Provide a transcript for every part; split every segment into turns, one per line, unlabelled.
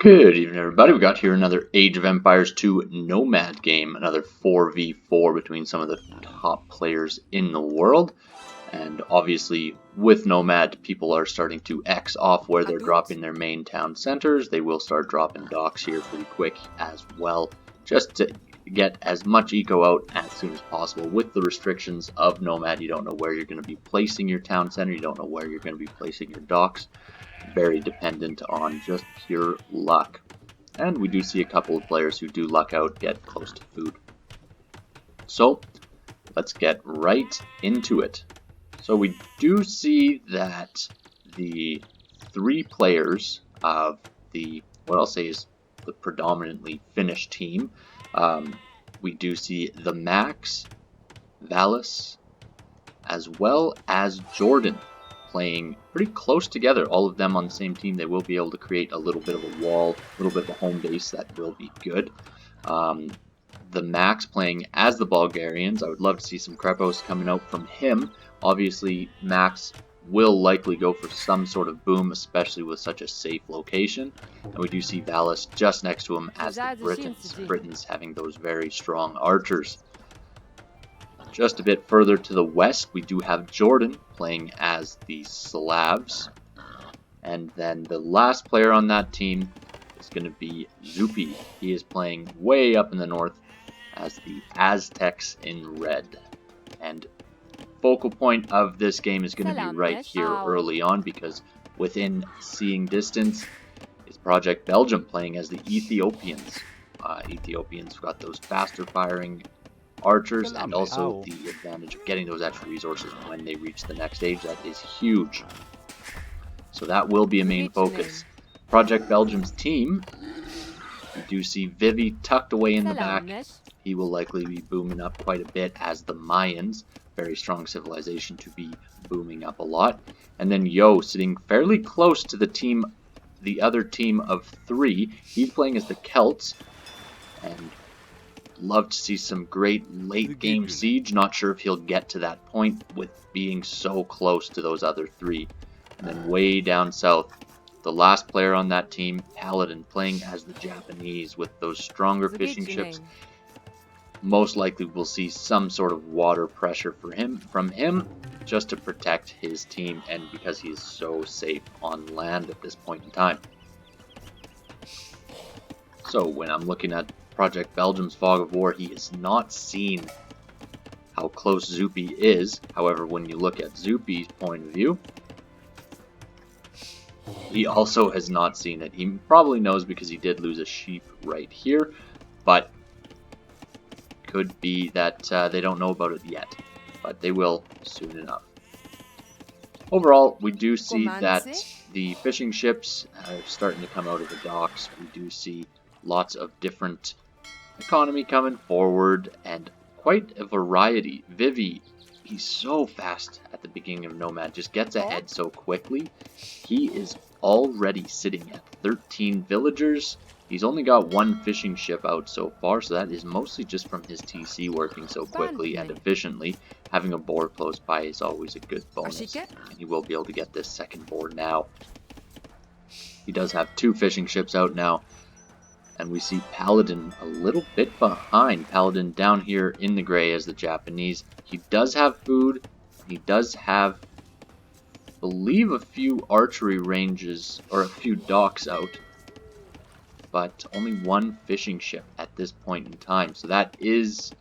Good evening, everybody. We got here another Age of Empires 2 Nomad game, another 4v4 between some of the top players in the world. And obviously, with Nomad, people are starting to X off where they're dropping their main town centers. They will start dropping docks here pretty quick as well, just to get as much eco out as soon as possible. With the restrictions of Nomad, you don't know where you're going to be placing your town center, you don't know where you're going to be placing your docks. Very dependent on just pure luck. And we do see a couple of players who do luck out, get close to food. So let's get right into it. So we do see that the three players of the, what I'll say is the predominantly Finnish team, we do see TheMax, Valas, as well as Jordan, playing pretty close together, all of them on the same team. They will be able to create a little bit of a wall, a little bit of a home base. That will be good. TheMax playing as the Bulgarians. I would love to see some Krepos coming out from him. Obviously, Max will likely go for some sort of boom, especially with such a safe location. And we do see Valas just next to him as the Britons. Britons having those very strong archers. Just a bit further to the west, we do have Jordan playing as the Slavs. And then the last player on that team is going to be Zuppi. He is playing way up in the north as the Aztecs in red. And focal point of this game is going to be right here early on, because within seeing distance is Project Belgium playing as the Ethiopians. Ethiopians got those faster firing archers, and also the advantage of getting those extra resources when they reach the next stage. That is huge. So that will be a main focus. Project Belgium's team, we do see Vivi tucked away in the back. He will likely be booming up quite a bit as the Mayans, very strong civilization to be booming up a lot. And then Yo sitting fairly close to the other team of three. He's playing as the Celts, and love to see some great late game siege. Not sure if he'll get to that point with being so close to those other three. And then way down south, the last player on that team, Paladin, playing as the Japanese with those stronger fishing ships. Most likely we'll see some sort of water pressure from him just to protect his team, and because he is so safe on land at this point in time. So when I'm looking at Project Belgium's Fog of War, he has not seen how close Zuppi is. However, when you look at Zuppi's point of view, he also has not seen it. He probably knows because he did lose a sheep right here, but could be that they don't know about it yet, but they will soon enough. Overall, we do see that the fishing ships are starting to come out of the docks. We do see lots of different economy coming forward, and quite a variety. Vivi, he's so fast at the beginning of Nomad, just gets ahead so quickly. He is already sitting at 13 villagers. He's only got one fishing ship out so far, so that is mostly just from his TC working so quickly and efficiently. Having a board close by is always a good bonus, and he will be able to get this second board now. He does have two fishing ships out now. And we see Paladin a little bit behind. Paladin down here in the gray as the Japanese. He does have food. He does have, I believe, a few archery ranges or a few docks out. But only one fishing ship at this point in time. So that is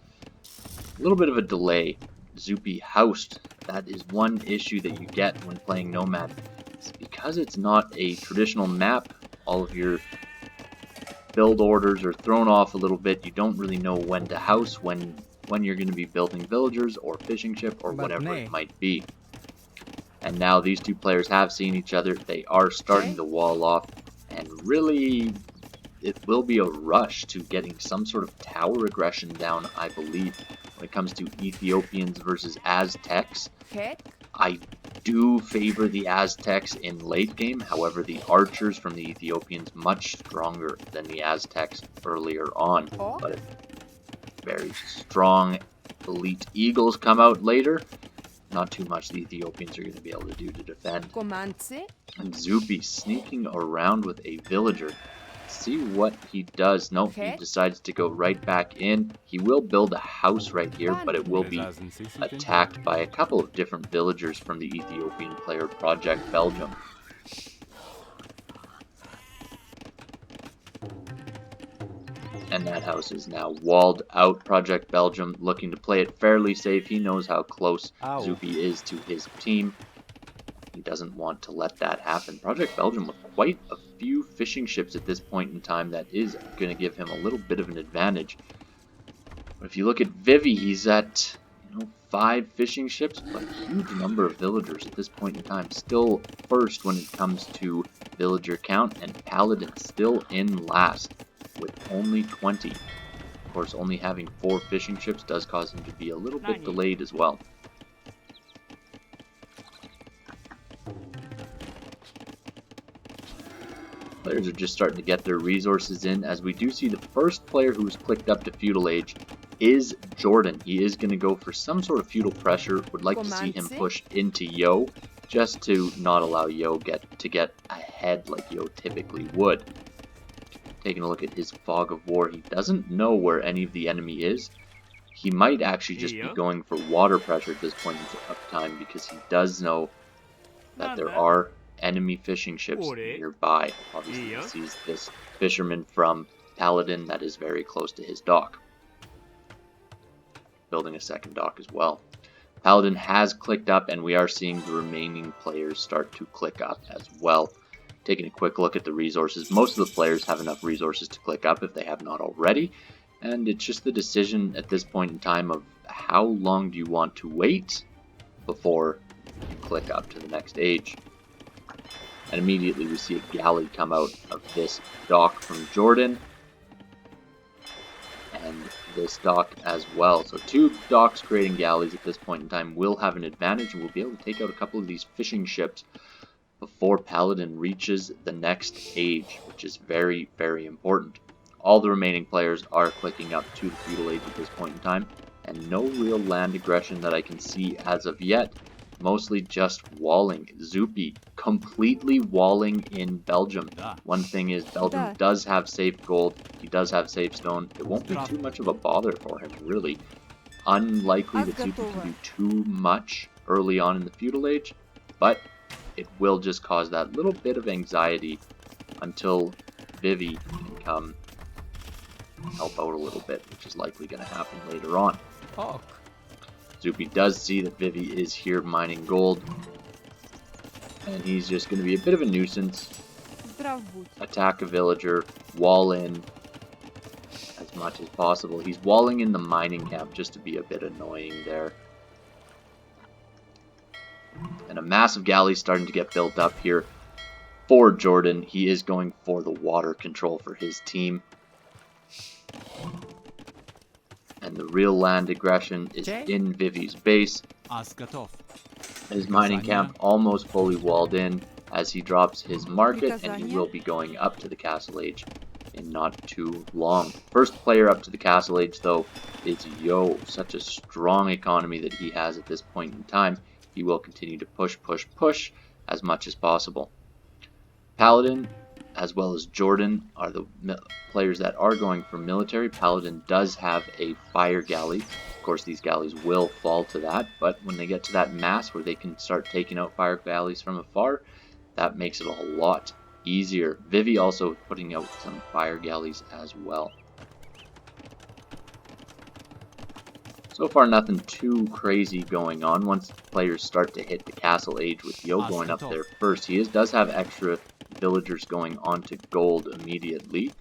a little bit of a delay. Zuppi housed. That is one issue that you get when playing Nomad. It's because it's not a traditional map. All of your build orders are thrown off a little bit. You don't really know when to house, when you're going to be building villagers or fishing ship or whatever it might be. And now these two players have seen each other. They are starting to wall off, and really it will be a rush to getting some sort of tower aggression down, I believe, when it comes to Ethiopians versus Aztecs. I do favor the Aztecs in late game. However, the archers from the Ethiopians much stronger than the Aztecs earlier on. But very strong elite eagles come out later. Not too much the Ethiopians are going to be able to do to defend. And Zuppi sneaking around with a villager. see what he does. Nope, he decides to go right back in. He will build a house right here, but it will be attacked by a couple of different villagers from the Ethiopian player Project Belgium. And that house is now walled out. Project Belgium looking to play it fairly safe. He knows how close Zuppi is to his team. He doesn't want to let that happen. Project Belgium with quite a few fishing ships at this point in time. That is going to give him a little bit of an advantage. But if you look at Vivi, he's at 5 fishing ships, but a huge number of villagers at this point in time. Still first when it comes to villager count, and Paladin still in last with only 20. Of course, only having 4 fishing ships does cause him to be a little bit delayed as well. Players are just starting to get their resources in, as we do see the first player who's clicked up to Feudal Age is Jordan. He is going to go for some sort of feudal pressure. Would like to see him push into Yo, just to not allow Yo to get ahead like Yo typically would. Taking a look at his fog of war, he doesn't know where any of the enemy is. He might actually just be going for water pressure at this point of time, because he does know that there are enemy fishing ships nearby. Obviously he sees this fisherman from Paladin that is very close to his dock. Building a second dock as well. Paladin has clicked up, and we are seeing the remaining players start to click up as well. Taking a quick look at the resources, most of the players have enough resources to click up if they have not already, and it's just the decision at this point in time of how long do you want to wait before you click up to the next age. And immediately we see a galley come out of this dock from Jordan, and this dock as well. So 2 docks creating galleys at this point in time will have an advantage, and we'll be able to take out a couple of these fishing ships before Paladin reaches the next age, which is very, very important. All the remaining players are clicking up to the Feudal Age at this point in time, and no real land aggression that I can see as of yet. Mostly just walling. Zuppi completely walling in Belgium. One thing is, Belgium does have safe gold. He does have safe stone. It won't be too much of a bother for him, really. Unlikely that Zuppi can do too much early on in the Feudal Age, but it will just cause that little bit of anxiety until Vivi can come help out a little bit, which is likely going to happen later on. Zuppi does see that Vivi is here mining gold, and he's just going to be a bit of a nuisance. Attack a villager, wall in as much as possible. He's walling in the mining camp just to be a bit annoying there. And a massive galley starting to get built up here for Jordan. He is going for the water control for his team. And the real land aggression is in Vivi's base. His mining camp almost fully walled in as he drops his market, and he will be going up to the castle age in not too long. First player up to the castle age though is Yo. Such a strong economy that he has at this point in time. He will continue to push as much as possible. Paladin as well as Jordan are the players that are going for military. Paladin does have a fire galley. Of course, these galleys will fall to that, but when they get to that mass where they can start taking out fire galleys from afar, that makes it a lot easier. Vivi also putting out some fire galleys as well. So far, nothing too crazy going on. Once players start to hit the castle age with Yo going up there first, he does have extra villagers going on to gold immediately.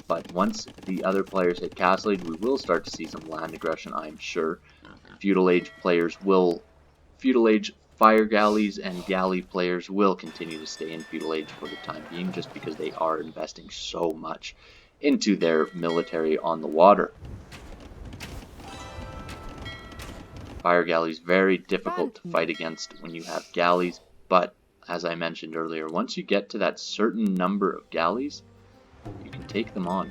But once the other players hit castle age, we will start to see some land aggression, I'm sure. Feudal age players will... Feudal age fire galleys and galley players will continue to stay in feudal age for the time being, just because they are investing so much into their military on the water. Fire galleys very difficult to fight against when you have galleys, but as I mentioned earlier, once you get to that certain number of galleys, you can take them on.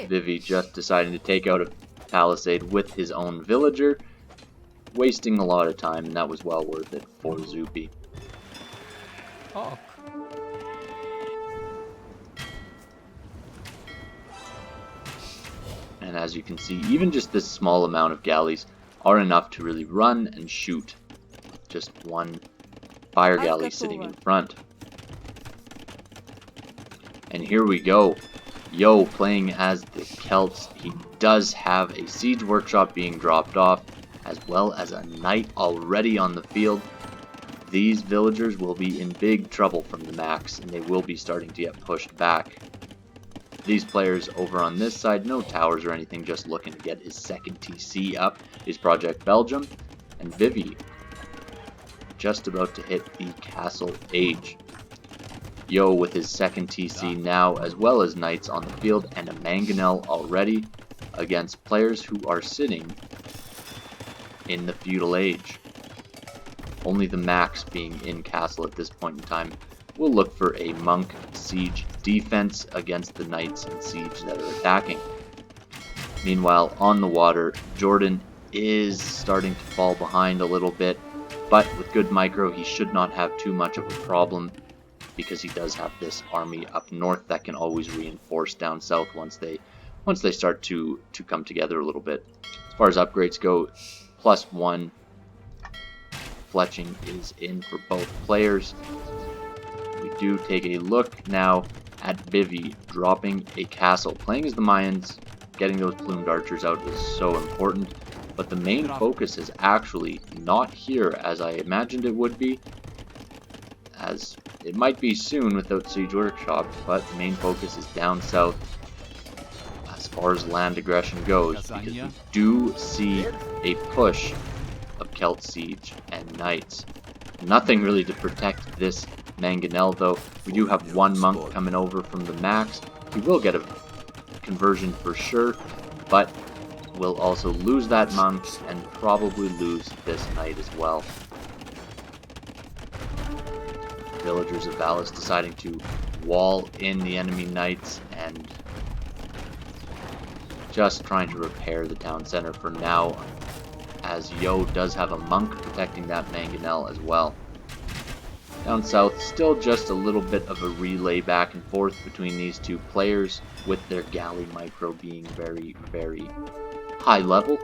Vivi just deciding to take out a palisade with his own villager. wasting a lot of time, and that was well worth it for Zuppi.
Oh.
And as you can see, even just this small amount of galleys are enough to really run and shoot. Just one fire galley sitting in front. And here we go. Yo playing as the Celts. He does have a siege workshop being dropped off, as well as a knight already on the field. These villagers will be in big trouble from the Max, and they will be starting to get pushed back. These players over on this side, no towers or anything, just looking to get his second TC up, is Project Belgium, and Vivi just about to hit the castle age. Yo with his second TC now, as well as knights on the field, and a mangonel already against players who are sitting in the feudal age. Only the Max being in castle at this point in time will look for a monk siege defense against the knights in siege that are attacking. Meanwhile, on the water, Jordan is starting to fall behind a little bit, but with good micro, he should not have too much of a problem, because he does have this army up north that can always reinforce down south once they start to come together a little bit. As far as upgrades go, +1 fletching is in for both players. We do take a look now at Vivi dropping a castle. Playing as the Mayans, getting those plumed archers out is so important, but the main focus is actually not here as I imagined it would be, as it might be soon without siege workshop, but the main focus is down south as far as land aggression goes, because we do see a push of Celt siege and knights. Nothing really to protect this mangonel though. We do have one monk coming over from the Max. He will get a conversion for sure, but will also lose that monk and probably lose this knight as well. Villagers of Valas deciding to wall in the enemy knights and just trying to repair the town center for now, as Yo does have a monk protecting that mangonel as well. Down south, still just a little bit of a relay back and forth between these two players, with their galley micro being very, very high level.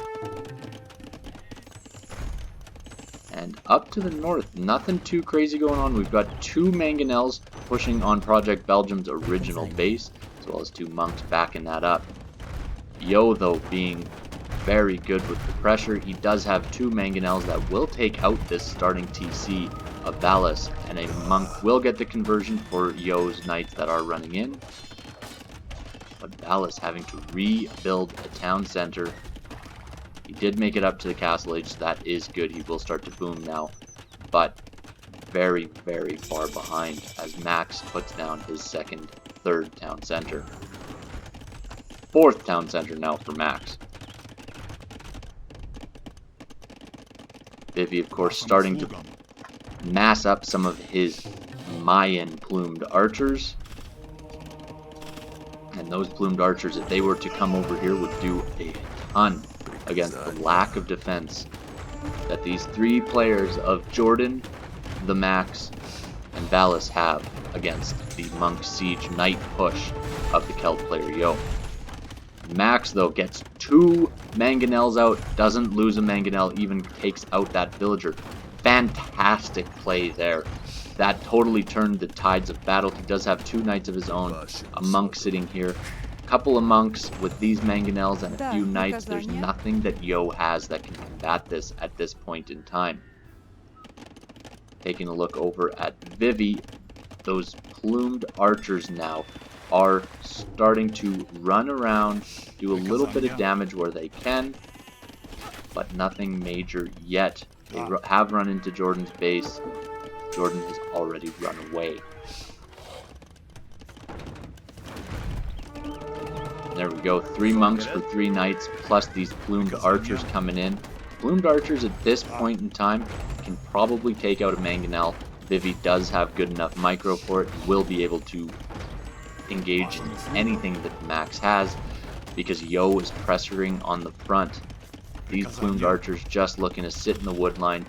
And up to the north, nothing too crazy going on. We've got two mangonels pushing on Project Belgium's original base, as well as two monks backing that up. Yo, though, being very good with the pressure. He does have two mangonels that will take out this starting TC of Valas, and a monk will get the conversion for Yo's knights that are running in. But Valas having to rebuild a town center. He did make it up to the castle age, so that is good. He will start to boom now, but very, very far behind as Max puts down his third town center. Fourth town center now for Max. Vivi, of course, starting to mass up some of his Mayan plumed archers. And those plumed archers, if they were to come over here, would do a ton against the lack of defense that these three players of Jordan, the Max, and Valas have against the monk siege knight push of the Celt player Yo. Max, though, gets two mangonels out, doesn't lose a mangonel, even takes out that villager. Fantastic play there. That totally turned the tides of battle. He does have two knights of his own, a monk sitting here. A couple of monks with these mangonels and a few knights. There's nothing that Yo has that can combat this at this point in time. Taking a look over at Vivi, those plumed archers now are starting to run around, do a little bit of damage where they can, but nothing major yet. They have run into Jordan's base. Jordan has already run away. There we go, 3 monks for 3 knights, plus these plumed archers coming in. Plumed archers at this point in time can probably take out a mangonel. Vivi does have good enough micro for it, will be able to engage in anything that Max has, because Yo is pressuring on the front. These plumed archers just looking to sit in the wood line,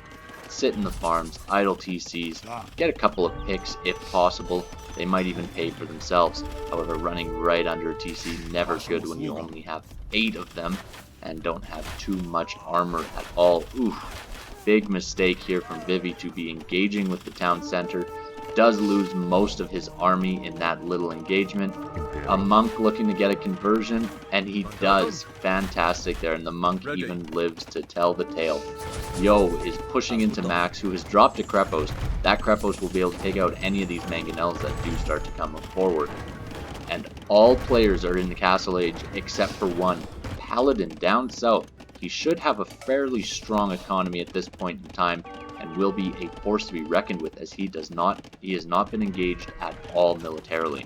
sit in the farms, idle TCs, get a couple of picks if possible. They might even pay for themselves. However, running right under a TC, never good when you only have 8 of them and don't have too much armor at all. Oof, big mistake here from Vivi to be engaging with the town center. Does lose most of his army in that little engagement. A monk looking to get a conversion, and he does. Fantastic there, and the monk even lives to tell the tale. Yo is pushing into Max, who has dropped a Krepos. That Krepos will be able to take out any of these Mangonels that do start to come forward. And all players are in the castle age except for one. Paladin down south. He should have a fairly strong economy at this point in time, and will be a force to be reckoned with, as he has not been engaged at all militarily.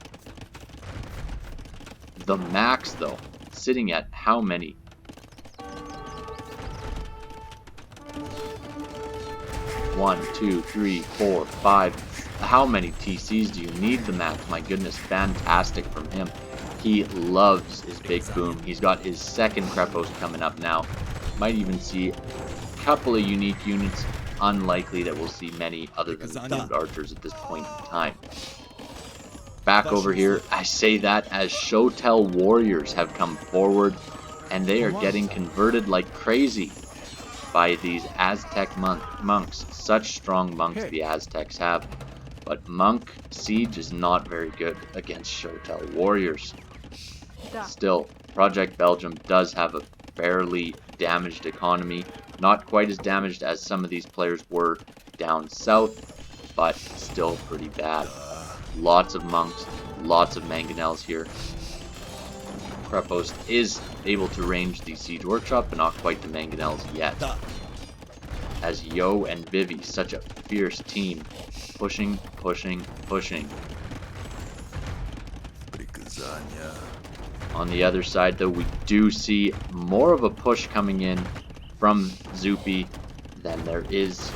TheMax, though, sitting at how many? 1, 2, 3, 4, 5. How many TCs do you need, TheMax? My goodness, fantastic from him. He loves his big boom. He's got his second Krepos coming up now. Might even see a couple of unique units. Unlikely that we'll see many other than the archers at this point in time. Back over here, I say that as Shotel warriors have come forward, and they are getting converted like crazy by these Aztec monks. Such strong monks the Aztecs have, but monk siege is not very good against Shotel warriors. Still, Project Belgium does have a fairly damaged economy. Not quite as damaged as some of these players were down south, but still pretty bad. Lots of monks, lots of Mangonels here. Krepos is able to range the Siege Workshop, but not quite the Mangonels yet. As Yo and Vivi, such a fierce team, pushing, pushing, pushing. On the other side, though, we do see more of a push coming in from Zuppi than there is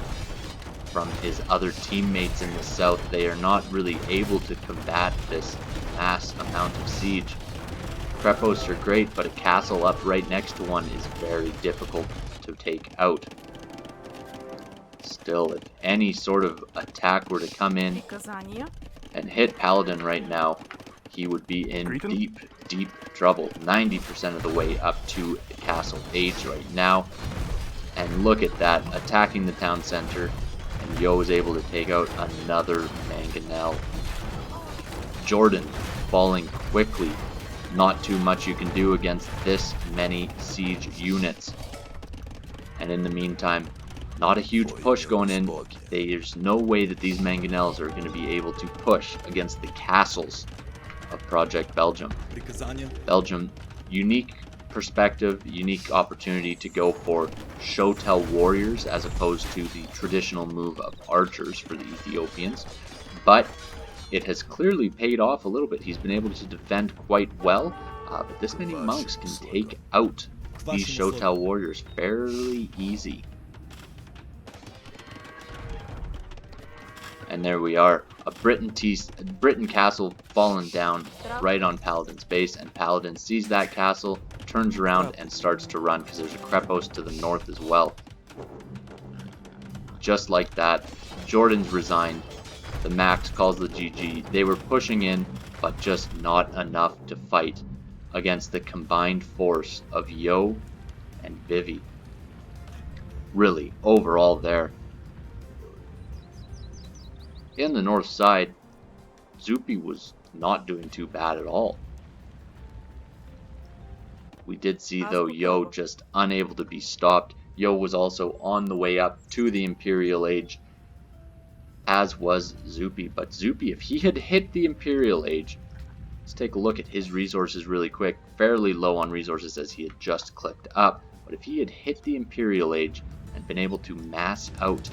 from his other teammates in the south. They are not really able to combat this mass amount of siege. Krepos are great, but a castle up right next to one is very difficult to take out. Still, if any sort of attack were to come in and hit Paladin right now, he would be in deep trouble. 90% of the way up to castle age right now. And look at that, attacking the town center, and Yo is able to take out another Mangonel. Jordan falling quickly. Not too much you can do against this many siege units. And in the meantime, not a huge push going in. There's no way that these Mangonels are going to be able to push against the castles of Project Belgium. Belgium, unique perspective, unique opportunity to go for Shotel warriors as opposed to the traditional move of archers for the Ethiopians. But it has clearly paid off a little bit. He's been able to defend quite well, but this many monks can take out these Shotel warriors fairly easy. And there we are, a Briton castle fallen down right on Paladin's base, and Paladin sees that castle, turns around, and starts to run because there's a Krepos to the north as well. Just like that, Jordan's resigned. TheMax calls the GG. They were pushing in, but just not enough to fight against the combined force of Yo and Vivi. Really, overall there. In the north side, Zuppi was not doing too bad at all. We did see, though, Yo just unable to be stopped. Yo was also on the way up to the Imperial Age, as was Zuppi. But Zuppi, if he had hit the Imperial Age, let's take a look at his resources really quick. Fairly low on resources as he had just clicked up. But if he had hit the Imperial Age and been able to mass out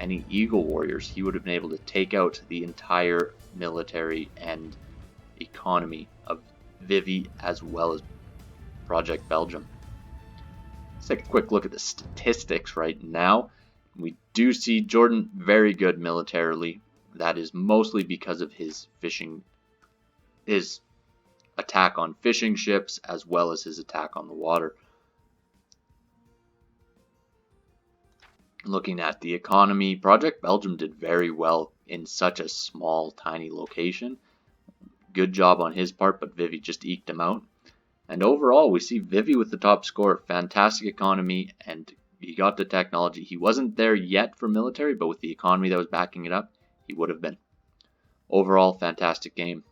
any Eagle Warriors, he would have been able to take out the entire military and economy of Vivi as well as Project Belgium. Let's take a quick look at the statistics right now. We do see Jordan very good militarily. That is mostly because of his attack on fishing ships as well as his attack on the water. Looking at the economy, Project Belgium did very well in such a small, tiny location. Good job on his part, but Vivi just eked him out. And overall, we see Vivi with the top score. Fantastic economy, and he got the technology. He wasn't there yet for military, but with the economy that was backing it up, he would have been. Overall, fantastic game.